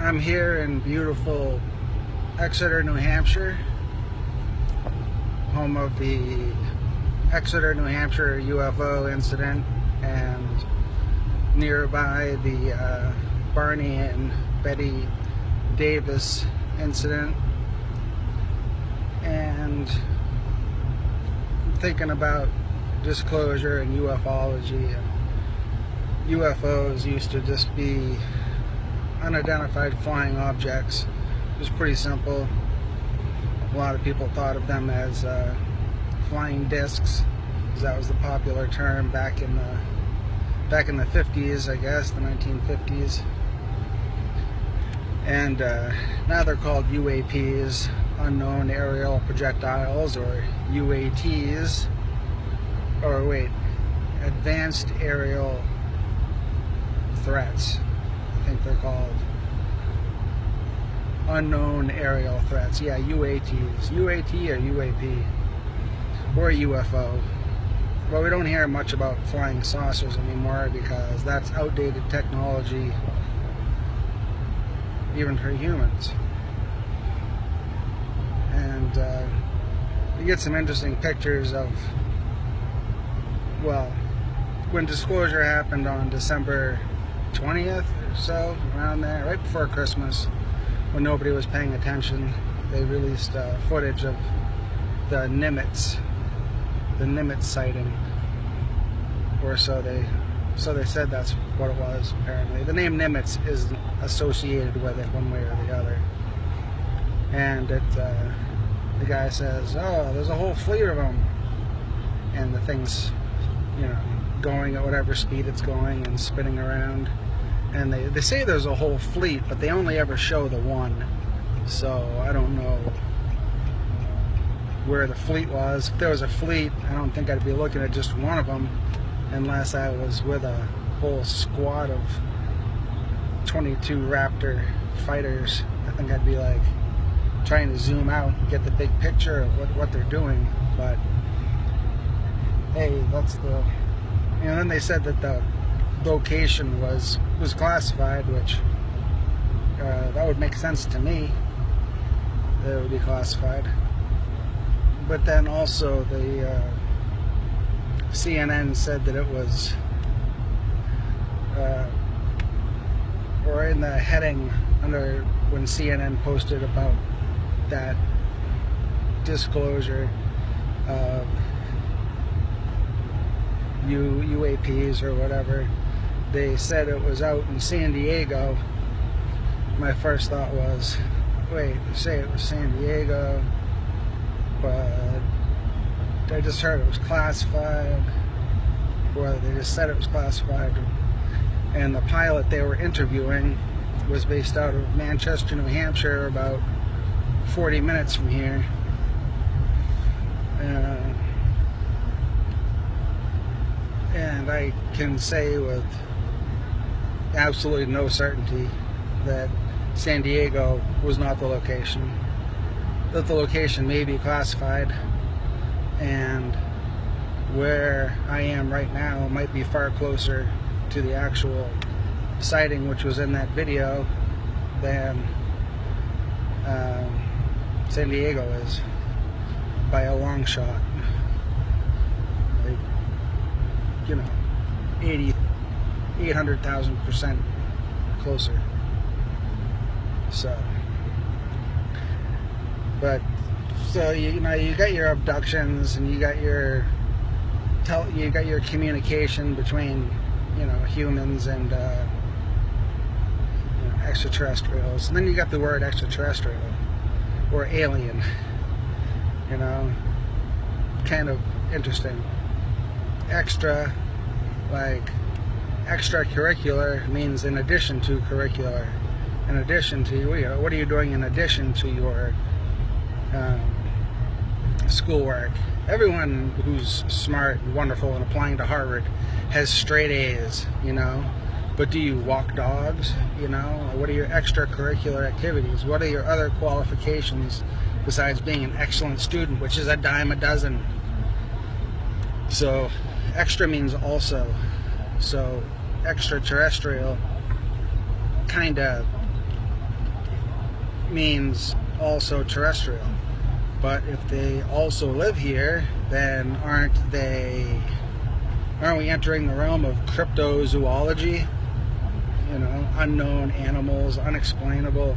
I'm here in beautiful Exeter, New Hampshire, home of the Exeter, New Hampshire UFO incident, and nearby the Barney and Betty Davis incident. And thinking about disclosure and ufology. And UFOs used to just be unidentified flying objects. It was pretty simple. A lot of people thought of them as flying discs, because that was the popular term back in the 50s, I guess, the 1950s. And now they're called UAPs, unknown aerial projectiles, or UATs, or wait, advanced aerial threats. I think they're called unknown aerial threats. Yeah, UATs. UAT or UAP or UFO. Well, we don't hear much about flying saucers anymore because that's outdated technology, even for humans. And you get some interesting pictures of, well, when disclosure happened on December 20th or so, around there, right before Christmas, when nobody was paying attention, they released footage of the Nimitz sighting, or so they said that's what it was. Apparently, the name Nimitz is associated with it one way or the other. And the guy says, "Oh, there's a whole fleet of them," and the thing's, going at whatever speed it's going and spinning around. And they say there's a whole fleet, but they only ever show the one. So I don't know where the fleet was. If there was a fleet, I don't think I'd be looking at just one of them, unless I was with a whole squad of 22 Raptor fighters. I think I'd be like trying to zoom out and get the big picture of what they're doing. But hey, that's the... And then they said that the location was classified, which that would make sense to me, that it would be classified. But then also the CNN said that it was, or in the heading under when CNN posted about that disclosure of UAPs or whatever, they said it was out in San Diego. My first thought was, wait, you say it was San Diego, but I just heard it was classified, or they just said it was classified. And the pilot they were interviewing was based out of Manchester, New Hampshire, about 40 minutes from here. And I can say with absolutely no certainty that San Diego was not the location. That the location may be classified, and where I am right now might be far closer to the actual sighting, which was in that video, than San Diego is, by a long shot. Like, 800,000% closer. So, but so you got your abductions, and you got your communication between humans and extraterrestrials, and then you got the word extraterrestrial or alien. Kind of interesting. Extra, like extracurricular, means in addition to curricular. In addition to, what are you doing in addition to your schoolwork? Everyone who's smart and wonderful and applying to Harvard has straight A's, but do you walk dogs? What are your extracurricular activities? What are your other qualifications besides being an excellent student, which is a dime a dozen? So extra means also. So extraterrestrial kind of means also terrestrial. But if they also live here, then aren't we entering the realm of cryptozoology? You know, unknown animals, unexplainable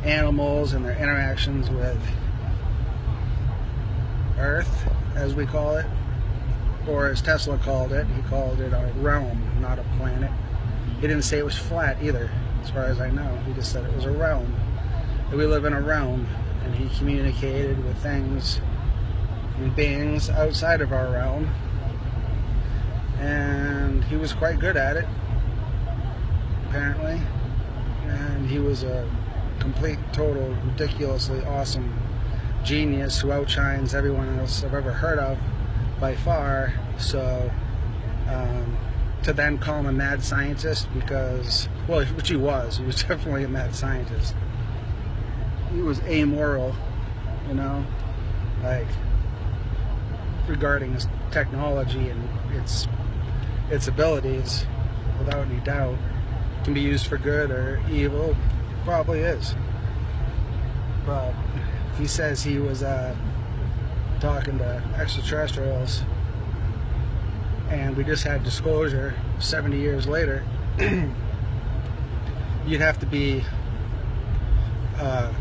animals and their interactions with Earth, as we call it. Or as Tesla called it, he called it a realm, not a planet. He didn't say it was flat either, as far as I know. He just said it was a realm. That we live in a realm, and he communicated with things and beings outside of our realm. And he was quite good at it, apparently. And he was a complete, total, ridiculously awesome genius who outshines everyone else I've ever heard of by far. So to then call him a mad scientist, because, well, which he was definitely a mad scientist. He was amoral, you know, like regarding his technology and its abilities, without any doubt. Can be used for good or evil, probably is. But if he says he was talking to extraterrestrials and we just had disclosure 70 years later, you'd have to be I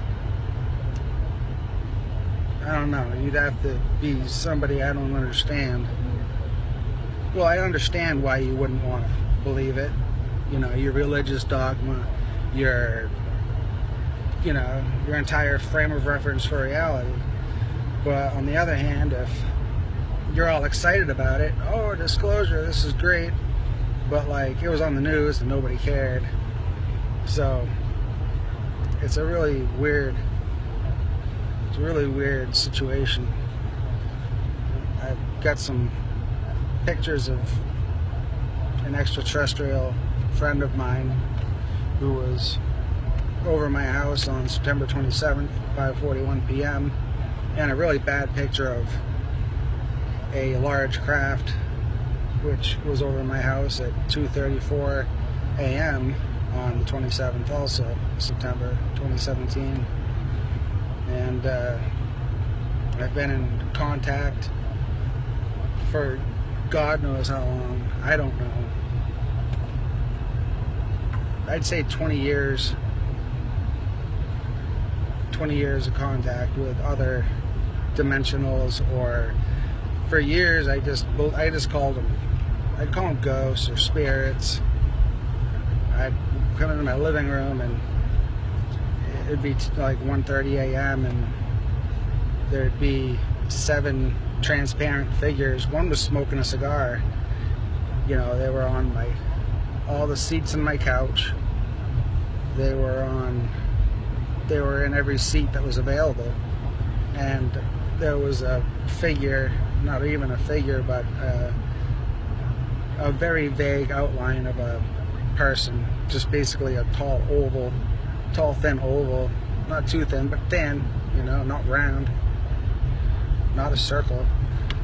don't know, you'd have to be somebody I don't understand. Well, I understand why you wouldn't want to believe it. You know, your religious dogma, your entire frame of reference for reality. But on the other hand, if you're all excited about it, oh, disclosure, this is great, but like it was on the news and nobody cared. So it's a really weird situation. I've got some pictures of an extraterrestrial friend of mine who was over my house on September 27th, 5:41 p.m. and a really bad picture of a large craft which was over my house at 2:34 a.m. on the 27th, also September 2017. And I've been in contact for God knows how long. I don't know. I'd say 20 years. 20 years of contact with other dimensionals, or for years I just called them, I'd call them ghosts or spirits. I'd come into my living room and it'd be like 1:30 a.m. and there'd be 7 transparent figures. One was smoking a cigar. You know, they were on all the seats in my couch. They were in every seat that was available. And there was a figure, not even a figure, but a very vague outline of a person. Just basically a tall, thin oval. Not too thin, but thin, you know, not round. Not a circle.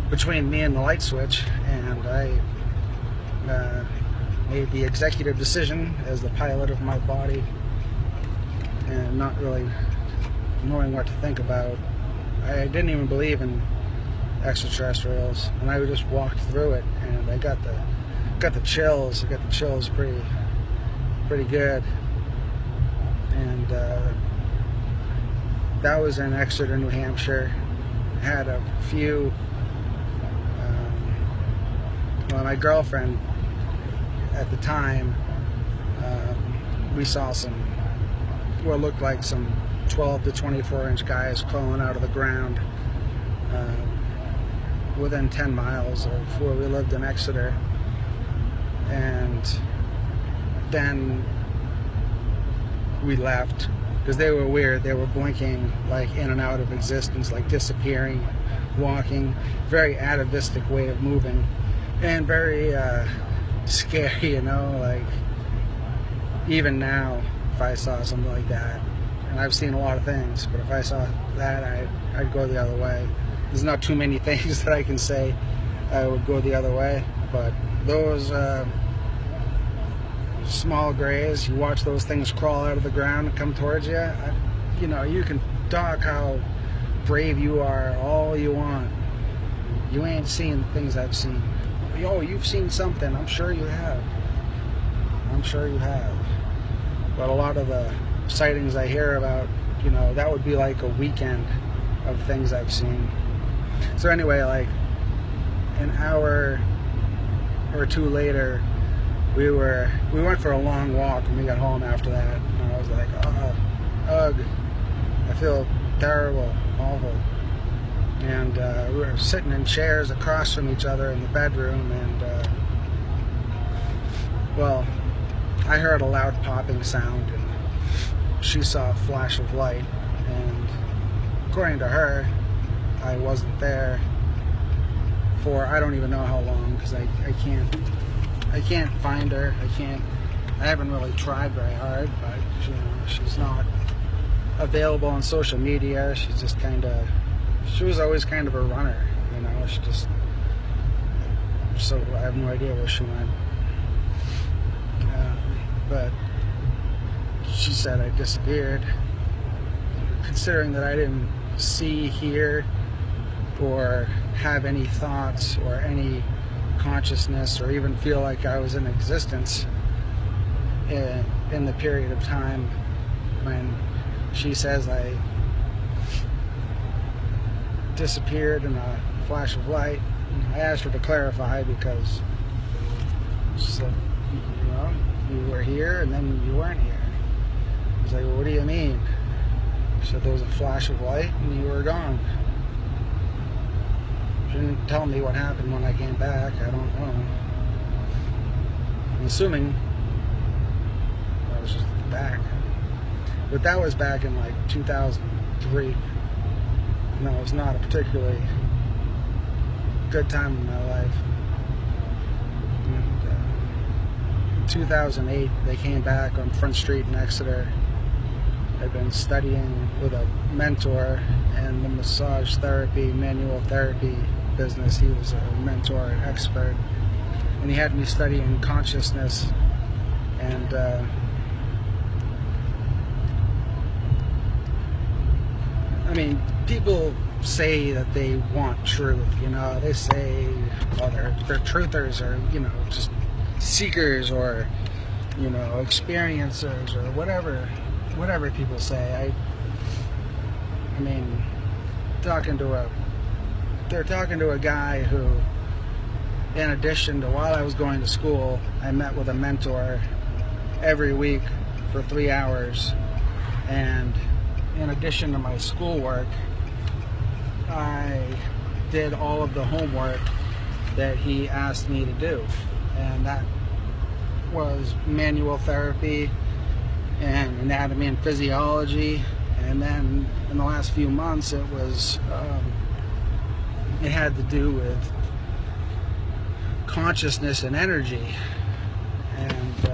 Between me and the light switch. And I made the executive decision as the pilot of my body, and not really knowing what to think about. I didn't even believe in extraterrestrials, and I just walked through it, and I got the chills. I got the chills pretty good. And that was in Exeter, New Hampshire. Had a few. Well, my girlfriend at the time, we saw what looked like some 12 to 24 inch guys crawling out of the ground within 10 miles of where we lived in Exeter. And then we left because they were weird. They were blinking like in and out of existence, like disappearing, walking, very atavistic way of moving, and very scary, you know. Like even now, if I saw something like that, and I've seen a lot of things, but if I saw that, I'd go the other way. There's not too many things that I can say I would go the other way, but those small grays, you watch those things crawl out of the ground and come towards you, you know, you can talk how brave you are all you want. You ain't seen things I've seen. Yo, you've seen something. I'm sure you have. I'm sure you have. But a lot of the sightings I hear about, you know, that would be like a weekend of things I've seen. So anyway, like an hour or two later, we went for a long walk when we got home after that, and I was like, oh, ugh, I feel terrible, awful. And we were sitting in chairs across from each other in the bedroom, and well, I heard a loud popping sound, and she saw a flash of light, and according to her, I wasn't there for I don't even know how long, because I can't find her. I haven't really tried very hard, but you know, she's not available on social media. She's just she was always kind of a runner, you know. So I have no idea where she went. But she said I disappeared. Considering that I didn't see, hear, or have any thoughts or any consciousness or even feel like I was in existence in the period of time when she says I disappeared in a flash of light. I asked her to clarify, because she said, you know, you were here and then you weren't here. I was like, well, what do you mean? She said there was a flash of light and you were gone. She didn't tell me what happened when I came back. I don't know. I'm assuming I was just back. But that was back in like 2003. And that was not a particularly good time in my life. And, in 2008, they came back on Front Street in Exeter. I'd been studying with a mentor in the massage therapy, manual therapy business. He was a mentor, an expert, and he had me studying consciousness. And I mean, people say that they want truth, you know. They say, well, they're truthers, or, you know, just seekers, or, you know, experiencers, or whatever people say. I mean, they're talking to a guy who, in addition to while I was going to school, I met with a mentor every week for 3 hours, and in addition to my schoolwork, I did all of the homework that he asked me to do, and that was manual therapy and anatomy and physiology. And then in the last few months, it had to do with consciousness and energy. And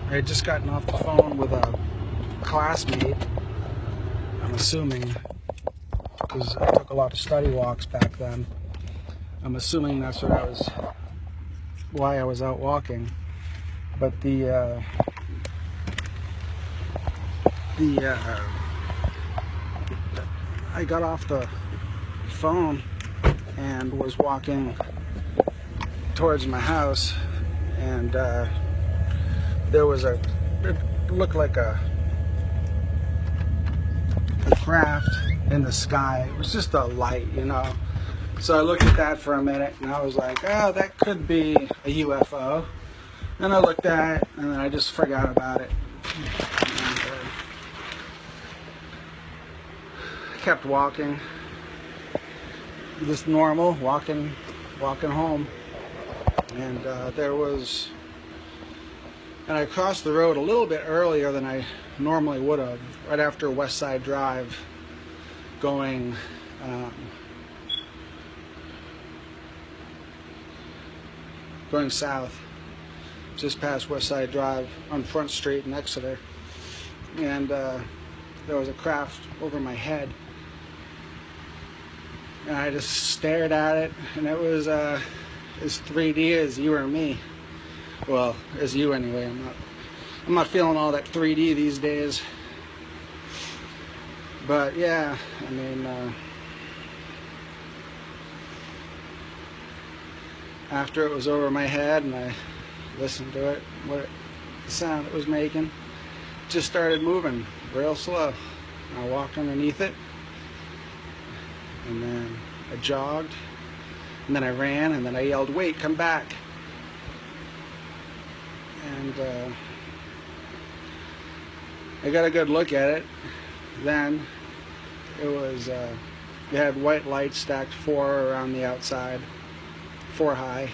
I had just gotten off the phone with a classmate, I'm assuming, because I took a lot of study walks back then. I'm assuming that's why I was out walking. But I got off the phone and was walking towards my house, and there was it looked like a craft in the sky. It was just a light, you know. So I looked at that for a minute, and I was like, oh, that could be a UFO. And I looked at it, and then I just forgot about it. And, I kept walking, just normal, walking home. And and I crossed the road a little bit earlier than I normally would have, right after West Side Drive, going south, just past West Side Drive on Front Street in Exeter. And there was a craft over my head, and I just stared at it, and it was as 3D as you or me. Well, as you anyway. I'm not feeling all that 3D these days. But yeah, I mean, after it was over my head and I listened to it, the sound it was making, it just started moving real slow. I walked underneath it, and then I jogged, and then I ran, and then I yelled, "Wait, come back!" And I got a good look at it. Then it was, it had white lights stacked 4 around the outside, 4 high.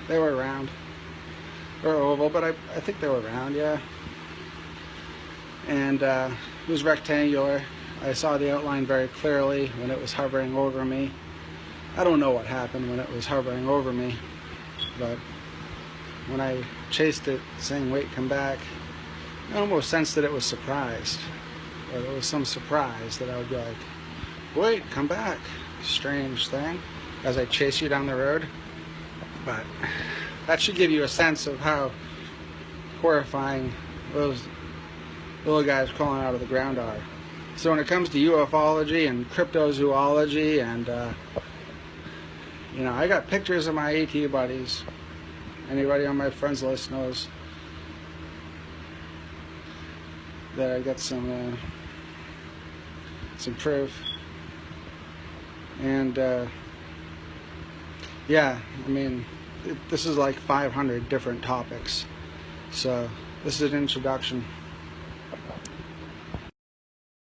They were round, or oval, but I think they were round, yeah. And it was rectangular. I saw the outline very clearly when it was hovering over me. I don't know what happened when it was hovering over me, but when I chased it saying, "Wait, come back," I almost sensed that it was surprised, or there was some surprise that I would be like, "Wait, come back." Strange thing, as I chase you down the road. But that should give you a sense of how horrifying those little guys crawling out of the ground are. So when it comes to ufology and cryptozoology, and you know, I got pictures of my AT buddies. Anybody on my friends list knows that I got some proof. And yeah, I mean, this is like 500 different topics. So this is an introduction.